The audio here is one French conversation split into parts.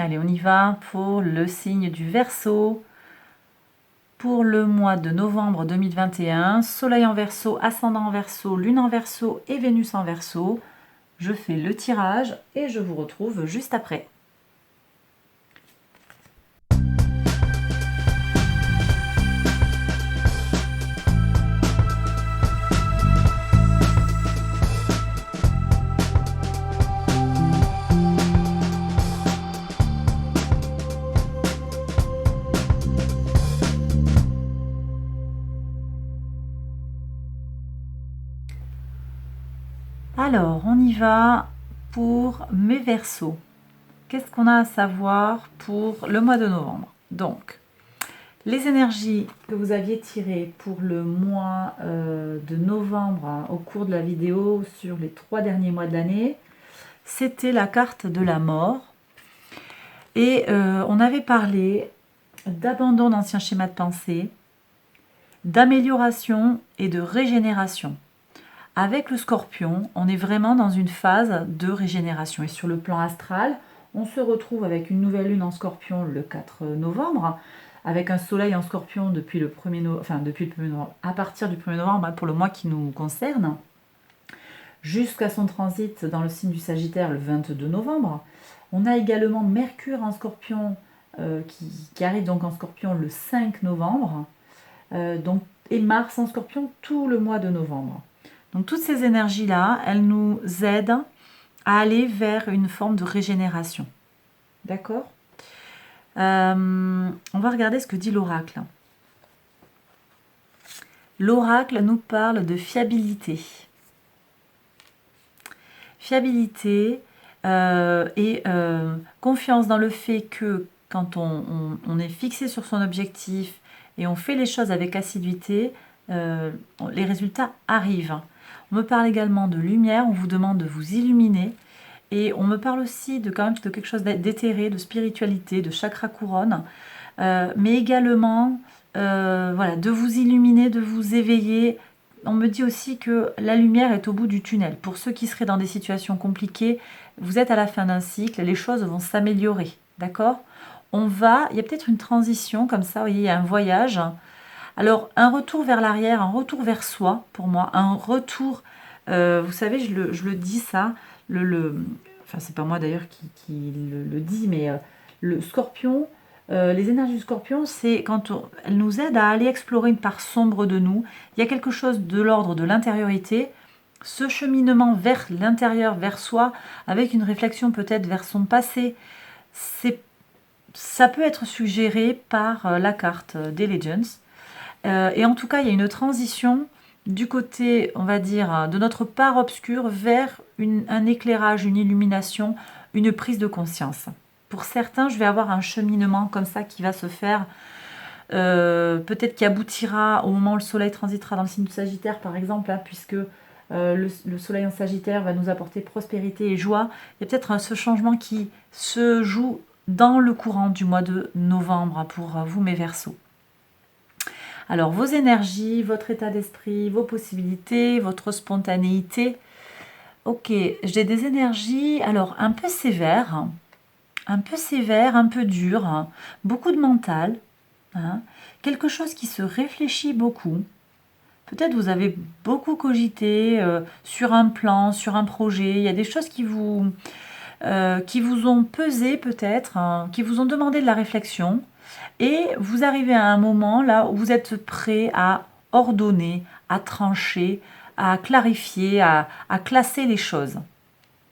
Allez, on y va pour le signe du Verseau. Pour le mois de novembre 2021, Soleil en Verseau, Ascendant en Verseau, Lune en Verseau et Vénus en Verseau. Je fais le tirage et je vous retrouve juste après. Alors, on y va pour mes Verseaux. Qu'est-ce qu'on a à savoir pour le mois de novembre? Donc, les énergies que vous aviez tirées pour le mois de novembre au cours de la vidéo sur les 3 derniers mois de l'année, c'était la carte de la mort. Et on avait parlé d'abandon d'anciens schémas de pensée, d'amélioration et de régénération. Avec le Scorpion, on est vraiment dans une phase de régénération. Et sur le plan astral, on se retrouve avec une nouvelle lune en Scorpion le 4 novembre, avec un soleil en Scorpion depuis le 1er novembre, à partir du 1er novembre pour le mois qui nous concerne, jusqu'à son transit dans le signe du Sagittaire le 22 novembre. On a également Mercure en Scorpion qui arrive donc en Scorpion le 5 novembre, et Mars en Scorpion tout le mois de novembre. Donc toutes ces énergies-là, elles nous aident à aller vers une forme de régénération. D'accord? On va regarder ce que dit l'oracle. L'oracle nous parle de fiabilité. Fiabilité et confiance dans le fait que quand on est fixé sur son objectif et on fait les choses avec assiduité, les résultats arrivent. On me parle également de lumière, on vous demande de vous illuminer. Et on me parle aussi de quelque chose d'éthéré, de spiritualité, de chakra couronne, mais également de vous illuminer, de vous éveiller. On me dit aussi que la lumière est au bout du tunnel. Pour ceux qui seraient dans des situations compliquées, vous êtes à la fin d'un cycle, les choses vont s'améliorer, d'accord? Il y a peut-être une transition comme ça, vous voyez, il y a un voyage. Alors, un retour vers l'arrière, un retour vers soi, pour moi, un retour, vous savez, je le dis ça, enfin c'est pas moi d'ailleurs qui le dit, mais le Scorpion, les énergies du Scorpion, c'est quand elles nous aident à aller explorer une part sombre de nous. Il y a quelque chose de l'ordre de l'intériorité, ce cheminement vers l'intérieur, vers soi, avec une réflexion peut-être vers son passé. Ça peut être suggéré par la carte des Legends. Et en tout cas, il y a une transition du côté, on va dire, de notre part obscure vers un éclairage, une illumination, une prise de conscience. Pour certains, je vais avoir un cheminement comme ça qui va se faire, peut-être qui aboutira au moment où le soleil transitera dans le signe du Sagittaire, par exemple, puisque le soleil en Sagittaire va nous apporter prospérité et joie. Il y a peut-être ce changement qui se joue dans le courant du mois de novembre pour vous, mes Verseaux. Alors, vos énergies, votre état d'esprit, vos possibilités, votre spontanéité. Ok, j'ai des énergies, alors un peu sévères, un peu dures, beaucoup de mental, quelque chose qui se réfléchit beaucoup. Peut-être vous avez beaucoup cogité sur un plan, sur un projet. Il y a des choses qui vous ont pesé peut-être, qui vous ont demandé de la réflexion. Et vous arrivez à un moment là où vous êtes prêt à ordonner, à trancher, à clarifier, à classer les choses.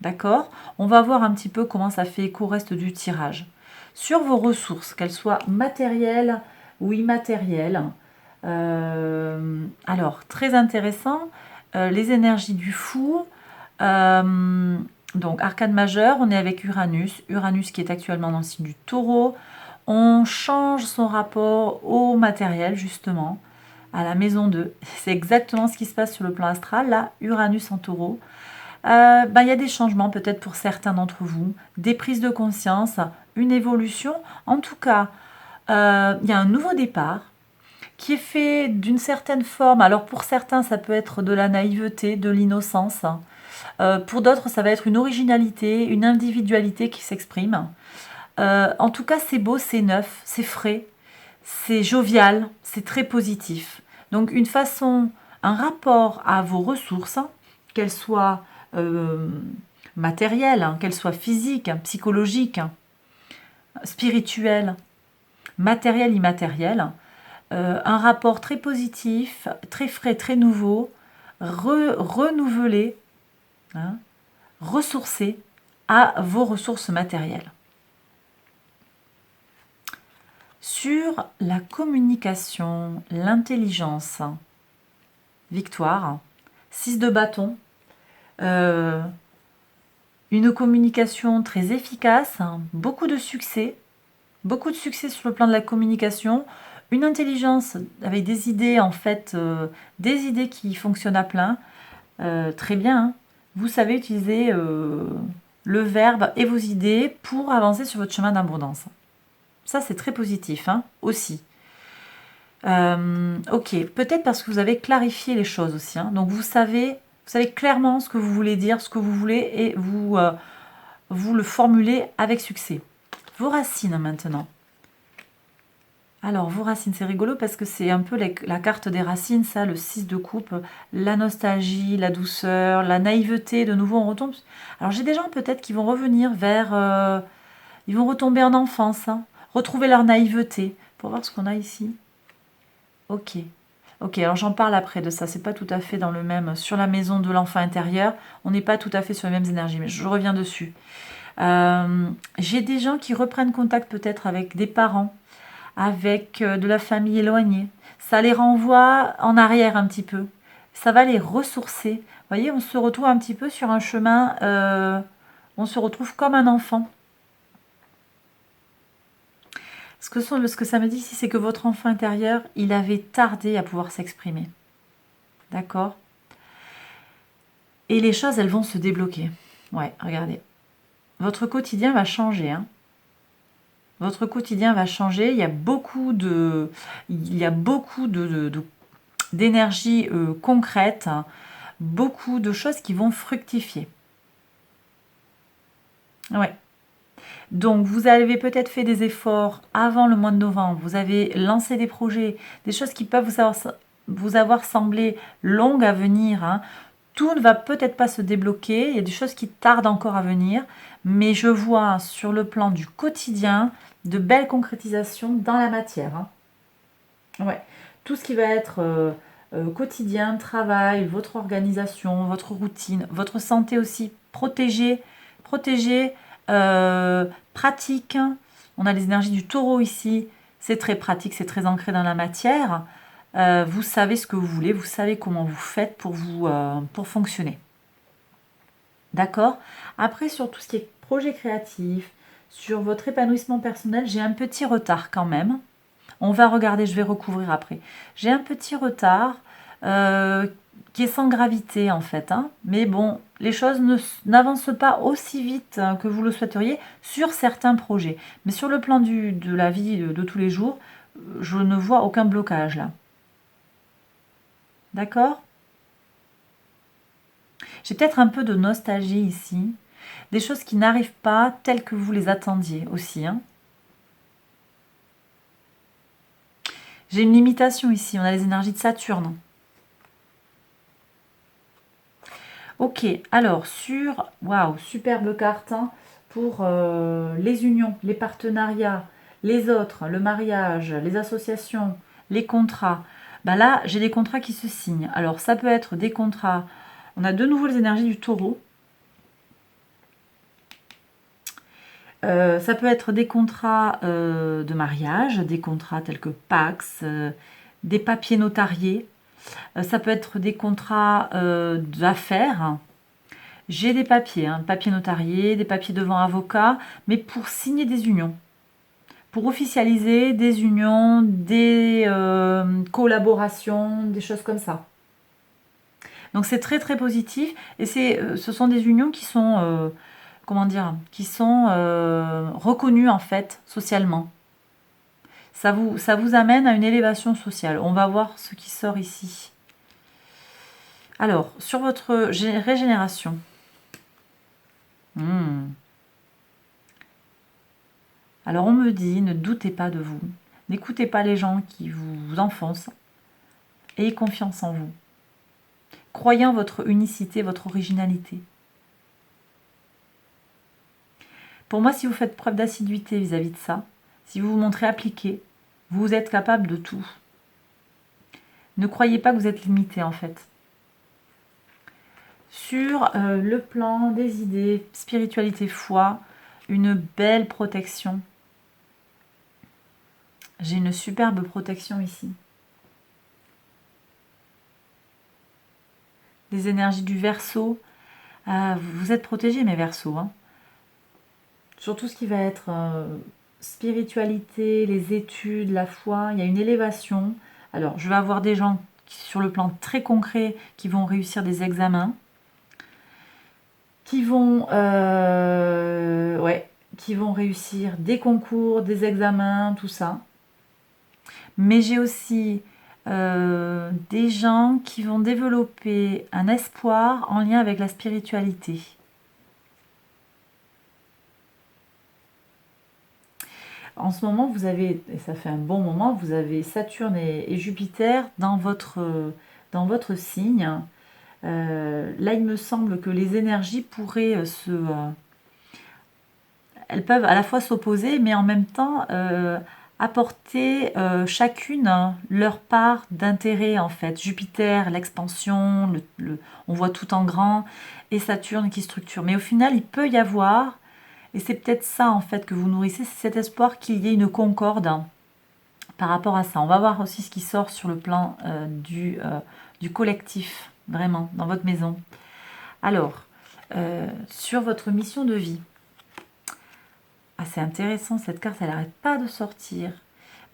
D'accord? On va voir un petit peu comment ça fait écho au reste du tirage. Sur vos ressources, qu'elles soient matérielles ou immatérielles. Alors, très intéressant, les énergies du fou. Donc, arcane majeur, on est avec Uranus. Uranus qui est actuellement dans le signe du Taureau. On change son rapport au matériel, justement, à la maison 2. C'est exactement ce qui se passe sur le plan astral, là, Uranus en Taureau. Il y a des changements peut-être pour certains d'entre vous, des prises de conscience, une évolution. En tout cas, il y a un nouveau départ qui est fait d'une certaine forme. Alors pour certains, ça peut être de la naïveté, de l'innocence. Pour d'autres, ça va être une originalité, une individualité qui s'exprime. En tout cas, c'est beau, c'est neuf, c'est frais, c'est jovial, c'est très positif. Donc une façon, un rapport à vos ressources, hein, qu'elles soient euh, matérielles, hein, qu'elles soient physiques, hein, psychologiques, hein, spirituelles, matérielles, immatérielles, un rapport très positif, très frais, très nouveau, renouvelé, hein, ressourcé à vos ressources matérielles. Sur la communication, l'intelligence, victoire, 6 de bâton, une communication très efficace, hein, beaucoup de succès sur le plan de la communication, une intelligence avec des idées en fait, des idées qui fonctionnent à plein, très bien, hein. Vous savez utiliser le verbe et vos idées pour avancer sur votre chemin d'abondance. Ça, c'est très positif, hein, aussi. Ok, peut-être parce que vous avez clarifié les choses aussi, hein. Donc vous savez clairement ce que vous voulez dire, ce que vous voulez, et vous le formulez avec succès. Vos racines maintenant. Alors, vos racines, c'est rigolo parce que c'est un peu la carte des racines, ça, le 6 de coupe, la nostalgie, la douceur, la naïveté, de nouveau on retombe. Alors j'ai des gens peut-être qui vont revenir vers... ils vont retomber en enfance, hein, retrouver leur naïveté. Pour voir ce qu'on a ici. Ok. Ok, alors j'en parle après de ça, c'est pas tout à fait dans le même... Sur la maison de l'enfant intérieur, on n'est pas tout à fait sur les mêmes énergies, mais je reviens dessus. J'ai des gens qui reprennent contact peut-être avec des parents, avec de la famille éloignée. Ça les renvoie en arrière un petit peu. Ça va les ressourcer. Vous voyez, on se retrouve un petit peu sur un chemin, on se retrouve comme un enfant. Ce que ça me dit ici, c'est que votre enfant intérieur, il avait tardé à pouvoir s'exprimer. D'accord? Et les choses, elles vont se débloquer. Ouais, regardez. Votre quotidien va changer, hein. Votre quotidien va changer. Il y a beaucoup d'énergie concrète, hein, beaucoup de choses qui vont fructifier. Ouais. Donc, vous avez peut-être fait des efforts avant le mois de novembre. Vous avez lancé des projets, des choses qui peuvent vous avoir semblé longues à venir, hein. Tout ne va peut-être pas se débloquer. Il y a des choses qui tardent encore à venir. Mais je vois sur le plan du quotidien de belles concrétisations dans la matière, hein. Ouais. Tout ce qui va être quotidien, travail, votre organisation, votre routine, votre santé aussi, protégée, pratique. On a les énergies du taureau ici. C'est très pratique, c'est très ancré dans la matière. Vous savez ce que vous voulez, vous savez comment vous faites pour fonctionner. D'accord? Après, sur tout ce qui est projet créatif, sur votre épanouissement personnel, j'ai un petit retard quand même. On va regarder, je vais recouvrir après. J'ai un petit retard qui est sans gravité en fait, hein. Mais bon, les choses n'avancent pas aussi vite, hein, que vous le souhaiteriez sur certains projets. Mais sur le plan de la vie de tous les jours, je ne vois aucun blocage là. D'accord? J'ai peut-être un peu de nostalgie ici. Des choses qui n'arrivent pas telles que vous les attendiez aussi, hein. J'ai une limitation ici, on a les énergies de Saturne. Ok, alors waouh, superbe carte, hein, pour les unions, les partenariats, les autres, le mariage, les associations, les contrats. Bah là, j'ai des contrats qui se signent. Alors ça peut être des contrats, on a de nouveau les énergies du taureau. Ça peut être des contrats de mariage, des contrats tels que Pax, des papiers notariés. Ça peut être des contrats d'affaires. J'ai des papiers, hein, papiers notariés, des papiers devant avocat, mais pour signer des unions, pour officialiser des unions, des collaborations, des choses comme ça. Donc c'est très très positif et ce sont des unions qui sont, comment dire, qui sont reconnues en fait socialement. Ça vous amène à une élévation sociale. On va voir ce qui sort ici. Alors, sur votre régénération. Alors on me dit, ne doutez pas de vous. N'écoutez pas les gens qui vous enfoncent. Ayez confiance en vous. Croyez en votre unicité, votre originalité. Pour moi, si vous faites preuve d'assiduité vis-à-vis de ça, si vous vous montrez appliqué, vous êtes capable de tout. Ne croyez pas que vous êtes limité en fait. Sur le plan des idées, spiritualité, foi, une belle protection. J'ai une superbe protection ici. Des énergies du Verseau. Vous êtes protégés mes Verseaux. Hein. Sur tout ce qui va être spiritualité, les études, la foi, il y a une élévation. Alors, je vais avoir des gens sur le plan très concret qui vont réussir des examens, qui vont réussir des concours, des examens, tout ça. Mais j'ai aussi des gens qui vont développer un espoir en lien avec la spiritualité. En ce moment, vous avez, et ça fait un bon moment, vous avez Saturne et Jupiter dans votre signe. Là, il me semble que les énergies pourraient elles peuvent à la fois s'opposer, mais en même temps apporter chacune leur part d'intérêt en fait. Jupiter, l'expansion, on voit tout en grand, et Saturne qui structure. Mais au final, il peut y avoir, et c'est peut-être ça en fait que vous nourrissez, c'est cet espoir qu'il y ait une concorde par rapport à ça. On va voir aussi ce qui sort sur le plan du collectif, vraiment, dans votre maison. Alors, sur votre mission de vie. Ah, c'est intéressant, cette carte, elle n'arrête pas de sortir.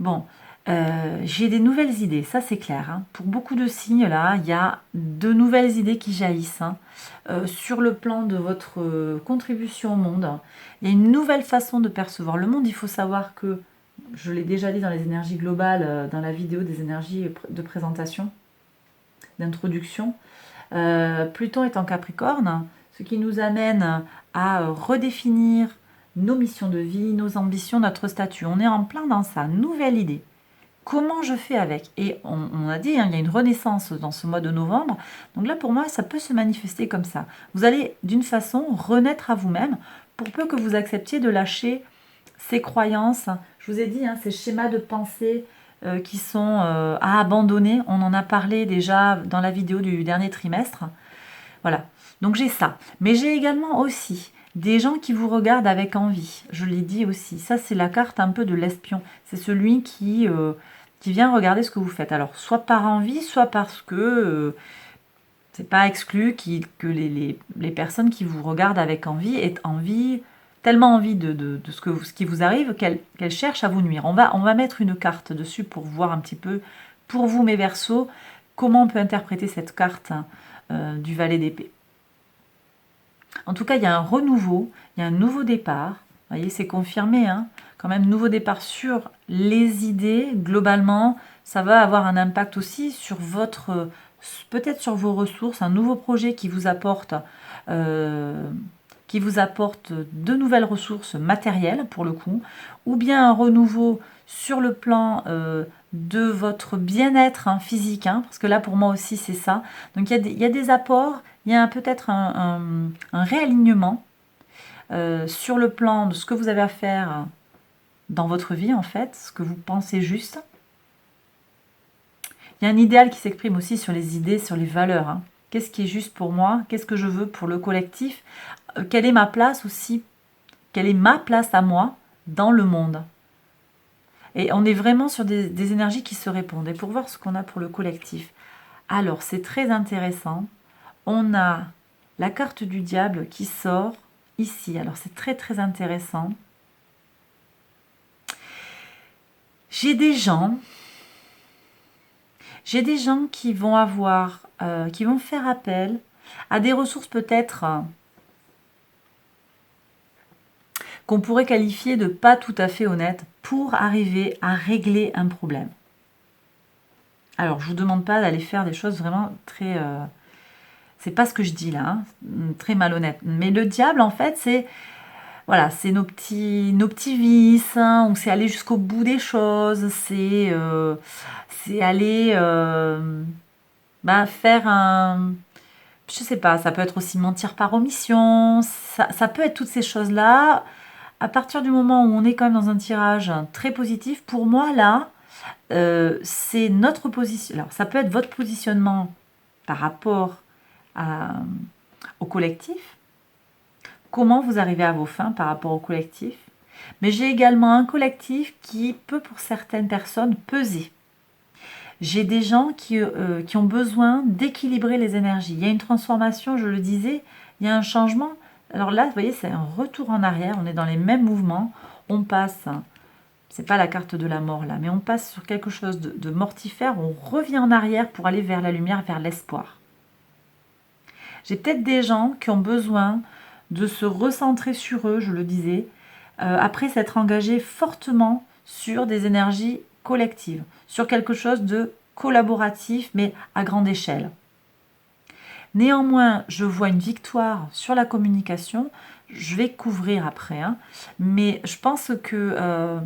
Bon, j'ai des nouvelles idées, ça c'est clair. Hein. Pour beaucoup de signes, là, il y a de nouvelles idées qui jaillissent. Hein. Sur le plan de votre contribution au monde, il y a une nouvelle façon de percevoir le monde. Il faut savoir que, je l'ai déjà dit dans les énergies globales, dans la vidéo des énergies de présentation, d'introduction, Pluton est en Capricorne, ce qui nous amène à redéfinir nos missions de vie, nos ambitions, notre statut. On est en plein dans ça, nouvelle idée. Comment je fais avec? Et on a dit, hein, il y a une renaissance dans ce mois de novembre. Donc là, pour moi, ça peut se manifester comme ça. Vous allez, d'une façon, renaître à vous-même pour peu que vous acceptiez de lâcher ces croyances. Je vous ai dit, hein, ces schémas de pensée qui sont à abandonner. On en a parlé déjà dans la vidéo du dernier trimestre. Voilà. Donc j'ai ça. Mais j'ai également aussi des gens qui vous regardent avec envie. Je l'ai dit aussi. Ça, c'est la carte un peu de l'espion. C'est celui qui vient regarder ce que vous faites. Alors, soit par envie, soit parce que c'est pas exclu que les personnes qui vous regardent avec envie aient tellement envie de ce qui vous arrive qu'elles cherchent à vous nuire. On va mettre une carte dessus pour voir un petit peu, pour vous mes Verseaux, comment on peut interpréter cette carte du valet d'épée. En tout cas, il y a un renouveau, il y a un nouveau départ. Vous voyez, c'est confirmé, hein. Quand même, nouveau départ sur les idées. Globalement, ça va avoir un impact aussi sur peut-être sur vos ressources, un nouveau projet qui vous apporte de nouvelles ressources matérielles, pour le coup, ou bien un renouveau sur le plan de votre bien-être physique, hein, parce que là, pour moi aussi, c'est ça. Donc, il y a des apports, il y a peut-être un réalignement sur le plan de ce que vous avez à faire dans votre vie, en fait, ce que vous pensez juste. Il y a un idéal qui s'exprime aussi sur les idées, sur les valeurs. Hein. Qu'est-ce qui est juste pour moi? Qu'est-ce que je veux pour le collectif? Quelle est ma place aussi? Quelle est ma place à moi dans le monde? Et on est vraiment sur des énergies qui se répondent. Et pour voir ce qu'on a pour le collectif. Alors, c'est très intéressant. On a la carte du diable qui sort ici. Alors, c'est très, très intéressant. J'ai des gens qui vont qui vont faire appel à des ressources peut-être qu'on pourrait qualifier de pas tout à fait honnêtes pour arriver à régler un problème. Alors, je vous demande pas d'aller faire des choses vraiment très... c'est pas ce que je dis là, hein, très malhonnête. Mais le diable, en fait, c'est voilà, c'est nos petits vices, hein, ou c'est aller jusqu'au bout des choses, c'est aller faire un... Je sais pas, ça peut être aussi mentir par omission, ça peut être toutes ces choses-là. À partir du moment où on est quand même dans un tirage très positif, pour moi, là, c'est notre position. Alors, ça peut être votre positionnement par rapport à- au collectif, comment vous arrivez à vos fins par rapport au collectif. Mais j'ai également un collectif qui peut pour certaines personnes peser. J'ai des gens qui ont besoin d'équilibrer les énergies. Il y a une transformation, je le disais, il y a un changement. Alors là, vous voyez, c'est un retour en arrière, on est dans les mêmes mouvements, on passe, c'est pas la carte de la mort là, mais on passe sur quelque chose de mortifère, on revient en arrière pour aller vers la lumière, vers l'espoir. J'ai peut-être des gens qui ont besoin de se recentrer sur eux, je le disais, après s'être engagés fortement sur des énergies collectives, sur quelque chose de collaboratif, mais à grande échelle. Néanmoins, je vois une victoire sur la communication, je vais couvrir après, hein, mais je pense que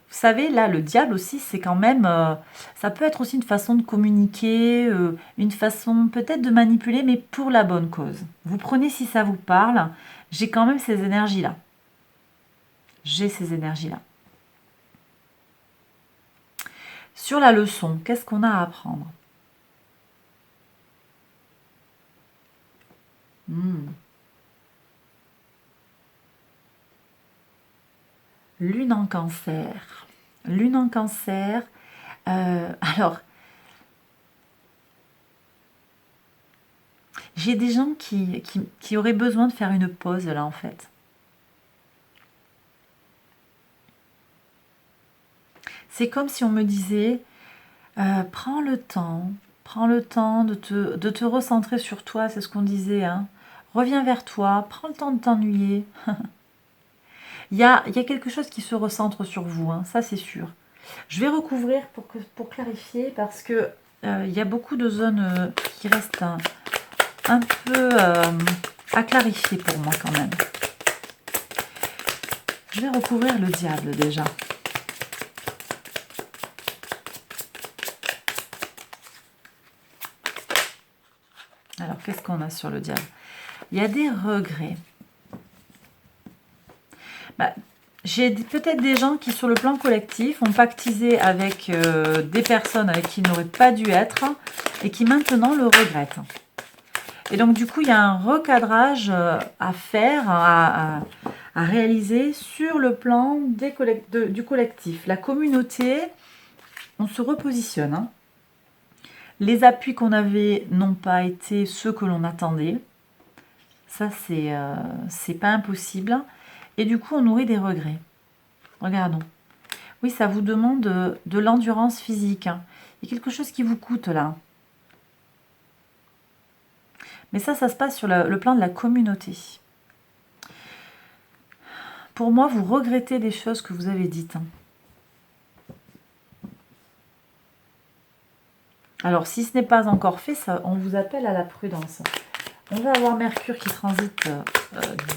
vous savez, là, le diable aussi, c'est quand même, ça peut être aussi une façon de communiquer, une façon peut-être de manipuler, mais pour la bonne cause. Vous prenez si ça vous parle, j'ai quand même ces énergies-là. J'ai ces énergies-là. Sur la leçon, qu'est-ce qu'on a à apprendre? Lune en cancer. Lune en cancer. Alors, j'ai des gens qui auraient besoin de faire une pause là en fait. C'est comme si on me disait, prends le temps de te recentrer sur toi, c'est ce qu'on disait, hein. Reviens vers toi, prends le temps de t'ennuyer. Il y a quelque chose qui se recentre sur vous, hein, ça c'est sûr. Je vais recouvrir pour clarifier parce que il y a beaucoup de zones qui restent un peu à clarifier pour moi quand même. Je vais recouvrir le diable déjà. Alors, qu'est-ce qu'on a sur le diable? Il y a des regrets. J'ai peut-être des gens qui, sur le plan collectif, ont pactisé avec des personnes avec qui ils n'auraient pas dû être et qui maintenant le regrettent. Et donc, du coup, il y a un recadrage à faire, à réaliser sur le plan du collectif. La communauté, on se repositionne, hein. Les appuis qu'on avait n'ont pas été ceux que l'on attendait. Ça, c'est pas impossible. Et du coup, on nourrit des regrets. Regardons. Oui, ça vous demande de l'endurance physique, hein. Il y a quelque chose qui vous coûte là. Mais ça se passe sur le plan de la communauté. Pour moi, vous regrettez des choses que vous avez dites, hein. Alors, si ce n'est pas encore fait, ça, on vous appelle à la prudence. On va avoir Mercure qui transite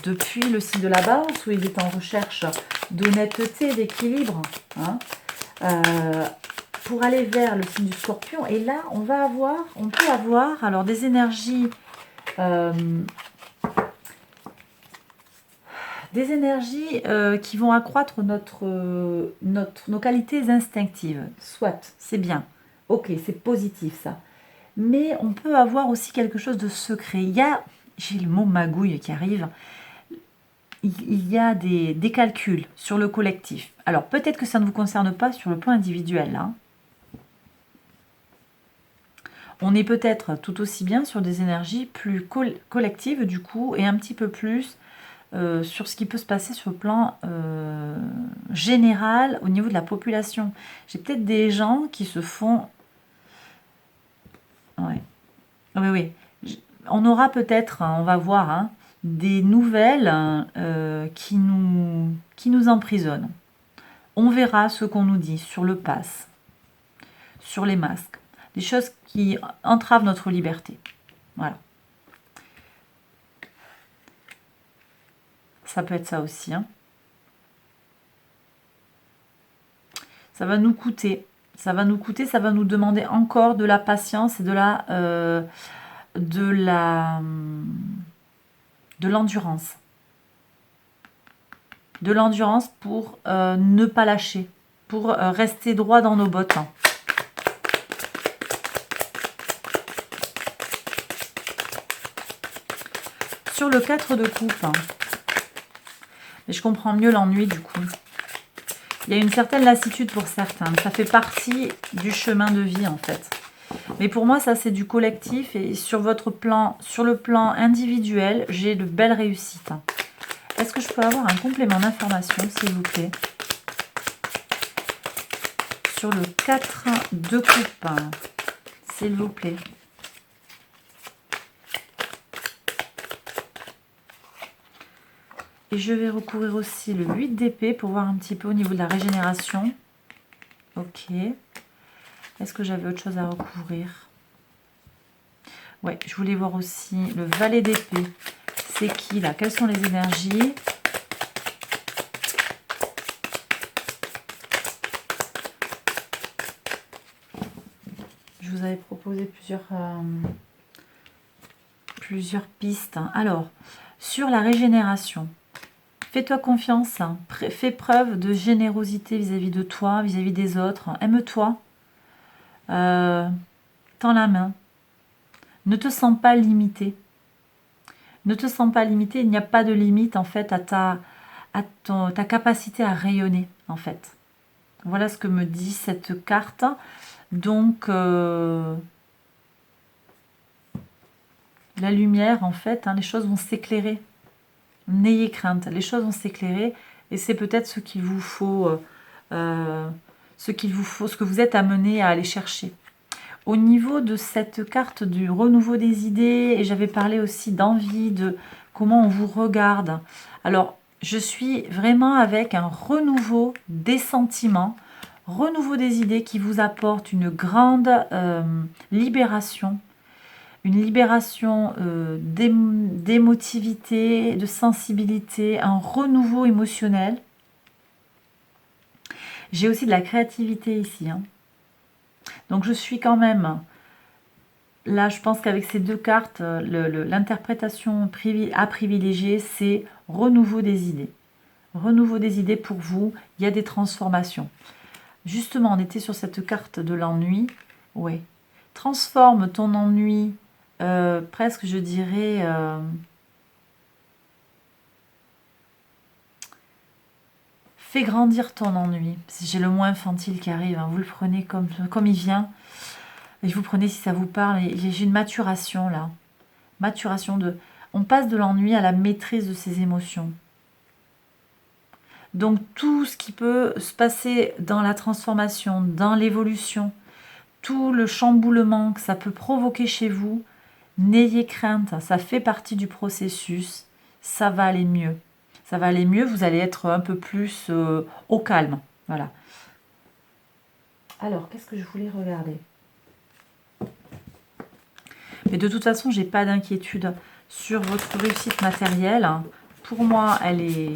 depuis le signe de la Balance, où il est en recherche d'honnêteté, d'équilibre, hein, pour aller vers le signe du Scorpion. Et là, on peut avoir alors des énergies, qui vont accroître nos qualités instinctives. Soit, c'est bien. Ok, c'est positif ça. Mais on peut avoir aussi quelque chose de secret. J'ai le mot magouille qui arrive. Il y a des calculs sur le collectif. Alors peut-être que ça ne vous concerne pas sur le plan individuel, hein. On est peut-être tout aussi bien sur des énergies plus collectives du coup et un petit peu plus sur ce qui peut se passer sur le plan général au niveau de la population. J'ai peut-être des gens qui se font... Ouais. Oui, oui. On aura peut-être, hein, on va voir, hein, des nouvelles qui nous emprisonnent. On verra ce qu'on nous dit sur le pass, sur les masques, des choses qui entravent notre liberté. Voilà. Ça peut être ça aussi. Hein. Ça va nous coûter. Ça va nous coûter, ça va nous demander encore de la patience et de l'endurance. De l'endurance pour ne pas lâcher, pour rester droit dans nos bottes. Hein. Sur le 4 de coupe, hein. Mais je comprends mieux l'ennui du coup. Il y a une certaine lassitude pour certains. Ça fait partie du chemin de vie en fait. Mais pour moi, ça c'est du collectif. Et sur votre plan, sur le plan individuel, j'ai de belles réussites. Est-ce que je peux avoir un complément d'information, s'il vous plaît? Sur le 4 de coupe, s'il vous plaît. Et je vais recourir aussi le 8 d'épée pour voir un petit peu au niveau de la régénération. Ok. Est-ce que j'avais autre chose à recouvrir? Ouais, je voulais voir aussi le valet d'épée. C'est qui là? Quelles sont les énergies? Je vous avais proposé plusieurs pistes. Alors, sur la régénération. Fais-toi confiance, hein. Fais preuve de générosité vis-à-vis de toi, vis-à-vis des autres. Aime-toi. Tends la main. Ne te sens pas limité. Ne te sens pas limité. Il n'y a pas de limite en fait à ta capacité à rayonner en fait. Voilà ce que me dit cette carte. Donc, la lumière en fait, hein, les choses vont s'éclairer. N'ayez crainte, les choses vont s'éclairer et c'est peut-être ce qu'il vous faut, ce que vous êtes amené à aller chercher. Au niveau de cette carte du renouveau des idées, et j'avais parlé aussi d'envie, de comment on vous regarde. Alors, je suis vraiment avec un renouveau des sentiments, renouveau des idées qui vous apporte une grande libération. Une libération d'émotivité, de sensibilité, un renouveau émotionnel. J'ai aussi de la créativité ici. Hein. Donc je suis quand même... Là, je pense qu'avec ces deux cartes, l'interprétation à privilégier, c'est renouveau des idées. Renouveau des idées pour vous, il y a des transformations. Justement, on était sur cette carte de l'ennui. Ouais. Transforme ton ennui... presque je dirais fais grandir ton ennui. Si j'ai le mot infantile qui arrive, hein, vous le prenez comme il vient et vous prenez si ça vous parle. J'ai une maturation là, on passe de l'ennui à la maîtrise de ses émotions. Donc tout ce qui peut se passer dans la transformation, dans l'évolution, tout le chamboulement que ça peut provoquer chez vous, n'ayez crainte, ça fait partie du processus, ça va aller mieux. Ça va aller mieux, vous allez être un peu plus au calme. Voilà. Alors, qu'est-ce que je voulais regarder? Mais de toute façon, j'ai pas d'inquiétude sur votre réussite matérielle. Pour moi, elle est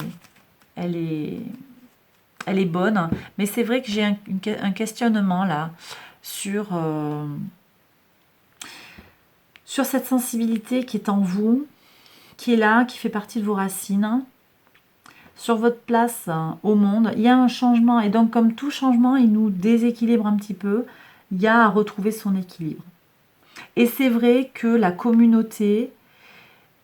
bonne. Mais c'est vrai que j'ai un questionnement là sur cette sensibilité qui est en vous, qui est là, qui fait partie de vos racines, sur votre place au monde. Il y a un changement, et donc comme tout changement, il nous déséquilibre un petit peu, il y a à retrouver son équilibre. Et c'est vrai que la communauté,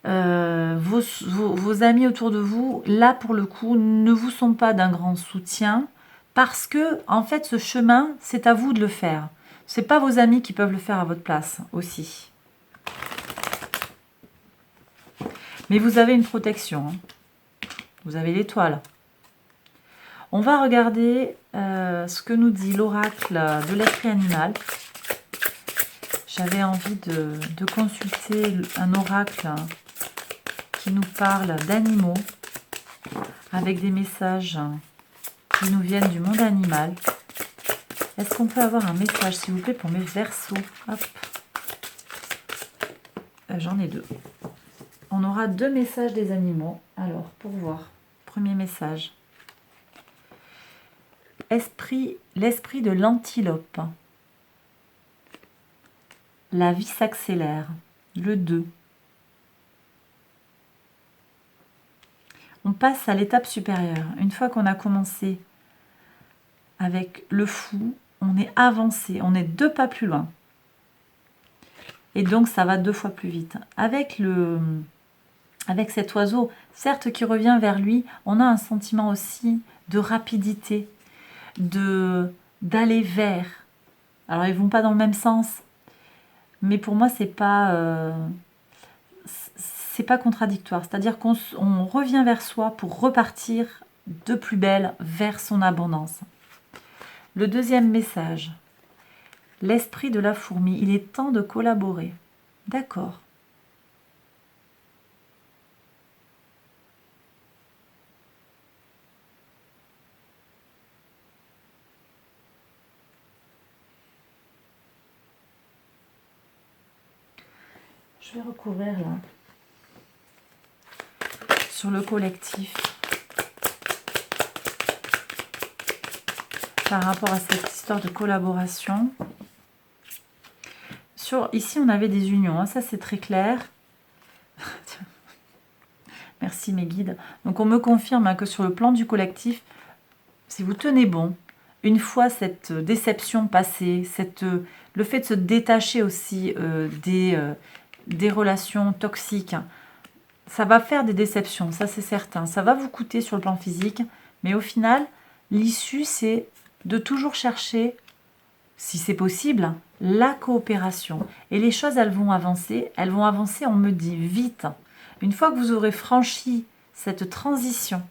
vos amis autour de vous, là pour le coup, ne vous sont pas d'un grand soutien, parce que en fait ce chemin, c'est à vous de le faire. Ce n'est pas vos amis qui peuvent le faire à votre place aussi. Mais vous avez une protection. Hein. Vous avez l'étoile. On va regarder ce que nous dit l'oracle de l'esprit animal. J'avais envie de consulter un oracle qui nous parle d'animaux avec des messages qui nous viennent du monde animal. Est-ce qu'on peut avoir un message, s'il vous plaît, pour mes Verseaux? Hop. J'en ai deux. on aura 2 messages des animaux. Alors, pour voir. Premier message. L'esprit de l'antilope. La vie s'accélère. Le 2. On passe à l'étape supérieure. Une fois qu'on a commencé avec le fou, on est avancé, on est 2 pas plus loin. Et donc, ça va 2 fois plus vite. Avec cet oiseau, certes qui revient vers lui, on a un sentiment aussi de rapidité, d'aller vers. Alors, ils vont pas dans le même sens, mais pour moi, c'est pas contradictoire. C'est-à-dire qu'on revient vers soi pour repartir de plus belle vers son abondance. Le deuxième message. L'esprit de la fourmi. Il est temps de collaborer. D'accord. Je vais recouvrir là. Sur le collectif. Par rapport à cette histoire de collaboration. Ici, on avait des unions, hein, ça c'est très clair. Merci mes guides. Donc on me confirme hein, que sur le plan du collectif, si vous tenez bon, une fois cette déception passée, le fait de se détacher aussi des relations toxiques, ça va faire des déceptions, ça c'est certain. Ça va vous coûter sur le plan physique, mais au final, l'issue c'est de toujours chercher, si c'est possible, la coopération. Et les choses, elles vont avancer, on me dit, vite. Une fois que vous aurez franchi cette transition,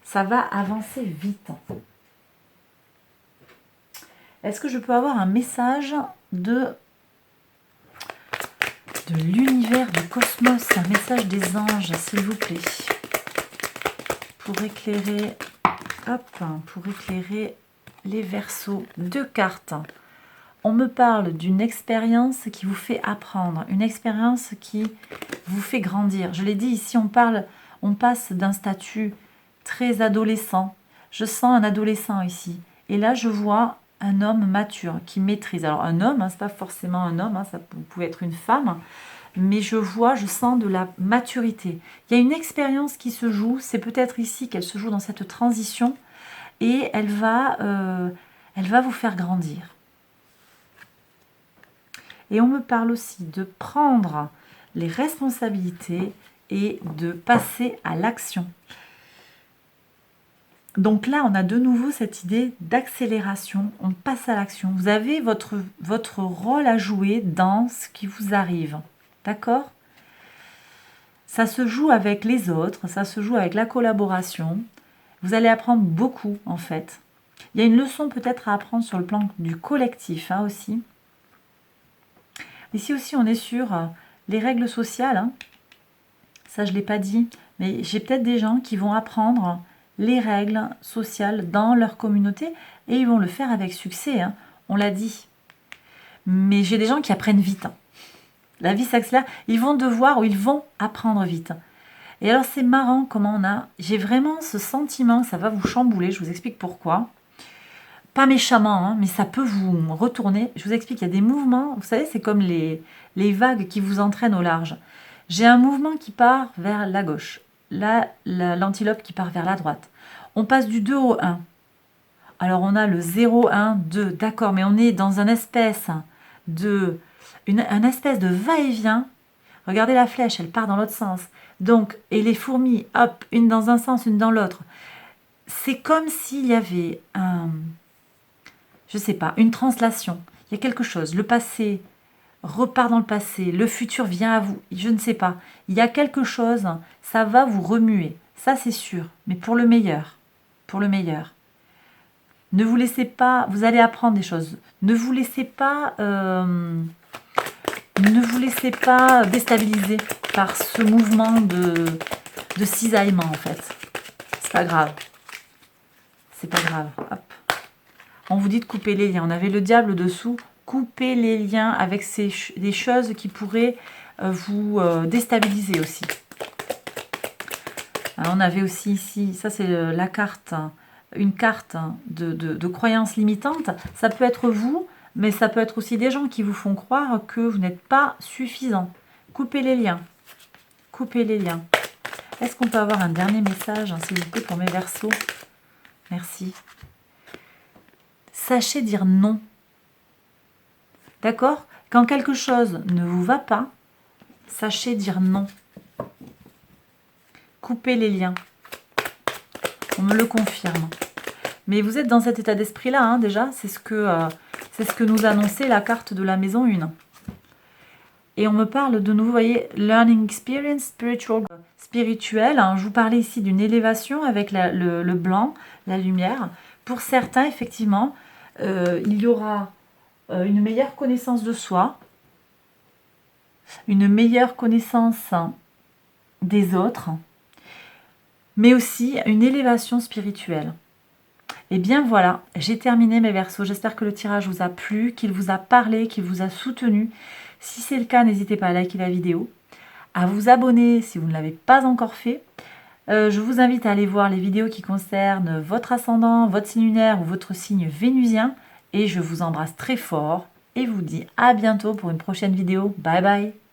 ça va avancer vite. Est-ce que je peux avoir un message de l'univers, du cosmos, un message des anges, s'il vous plaît, pour éclairer, les Verseaux. 2 cartes. On me parle d'une expérience qui vous fait apprendre, une expérience qui vous fait grandir. Je l'ai dit ici, on passe d'un statut très adolescent. Je sens un adolescent ici. Et là, je vois un homme mature qui maîtrise. Alors, un homme, hein, c'est pas forcément un homme, hein, ça pouvait être une femme. Mais je sens de la maturité. Il y a une expérience qui se joue. C'est peut-être ici qu'elle se joue dans cette transition. Et elle va vous faire grandir. Et on me parle aussi de prendre les responsabilités et de passer à l'action. Donc là, on a de nouveau cette idée d'accélération. On passe à l'action. Vous avez votre rôle à jouer dans ce qui vous arrive. D'accord ? Ça se joue avec les autres, ça se joue avec la collaboration. Vous allez apprendre beaucoup, en fait. Il y a une leçon peut-être à apprendre sur le plan du collectif hein, aussi. Ici aussi, on est sur les règles sociales. Hein. Ça, je ne l'ai pas dit. Mais j'ai peut-être des gens qui vont apprendre les règles sociales dans leur communauté et ils vont le faire avec succès. Hein. On l'a dit. Mais j'ai des gens qui apprennent vite. Hein. La vie s'accélère. Ils vont devoir ou ils vont apprendre vite. Et alors, c'est marrant comment j'ai vraiment ce sentiment, ça va vous chambouler. Je vous explique pourquoi. Pas méchamment, hein, mais ça peut vous retourner. Je vous explique, il y a des mouvements, vous savez, c'est comme les vagues qui vous entraînent au large. J'ai un mouvement qui part vers la gauche, là, l'antilope qui part vers la droite. On passe du 2 au 1. Alors, on a le 0, 1, 2, d'accord, mais on est dans un espèce de va-et-vient. Regardez la flèche, elle part dans l'autre sens. Donc, et les fourmis, hop, une dans un sens, une dans l'autre. C'est comme s'il y avait une translation. Il y a quelque chose. Le passé repart dans le passé. Le futur vient à vous. Je ne sais pas. Il y a quelque chose. Ça va vous remuer. Ça, c'est sûr. Mais pour le meilleur. Pour le meilleur. Ne vous laissez pas... Vous allez apprendre des choses. Ne vous laissez pas déstabiliser par ce mouvement de cisaillement, en fait. C'est pas grave. C'est pas grave. Hop. On vous dit de couper les liens. On avait le diable dessous. Coupez les liens avec des choses qui pourraient vous déstabiliser aussi. Alors, on avait aussi ici, ça c'est la carte, une carte de croyances limitantes. Ça peut être vous, mais ça peut être aussi des gens qui vous font croire que vous n'êtes pas suffisant. Coupez les liens. Coupez les liens. Est-ce qu'on peut avoir un dernier message, hein, s'il vous plaît, pour mes Verseaux? Merci. Sachez dire non. D'accord? Quand quelque chose ne vous va pas, sachez dire non. Coupez les liens. On me le confirme. Mais vous êtes dans cet état d'esprit-là, hein, déjà. C'est ce que nous annonçait la carte de la maison 1. Et on me parle de nouveau, vous voyez, Learning Experience, spirituel. Hein, je vous parlais ici d'une élévation avec le blanc, la lumière. Pour certains, effectivement, il y aura une meilleure connaissance de soi, une meilleure connaissance des autres, mais aussi une élévation spirituelle. Et bien voilà, j'ai terminé mes Verseaux. J'espère que le tirage vous a plu, qu'il vous a parlé, qu'il vous a soutenu. Si c'est le cas, n'hésitez pas à liker la vidéo, à vous abonner si vous ne l'avez pas encore fait. Je vous invite à aller voir les vidéos qui concernent votre ascendant, votre signe lunaire ou votre signe vénusien. Et je vous embrasse très fort et vous dis à bientôt pour une prochaine vidéo. Bye bye!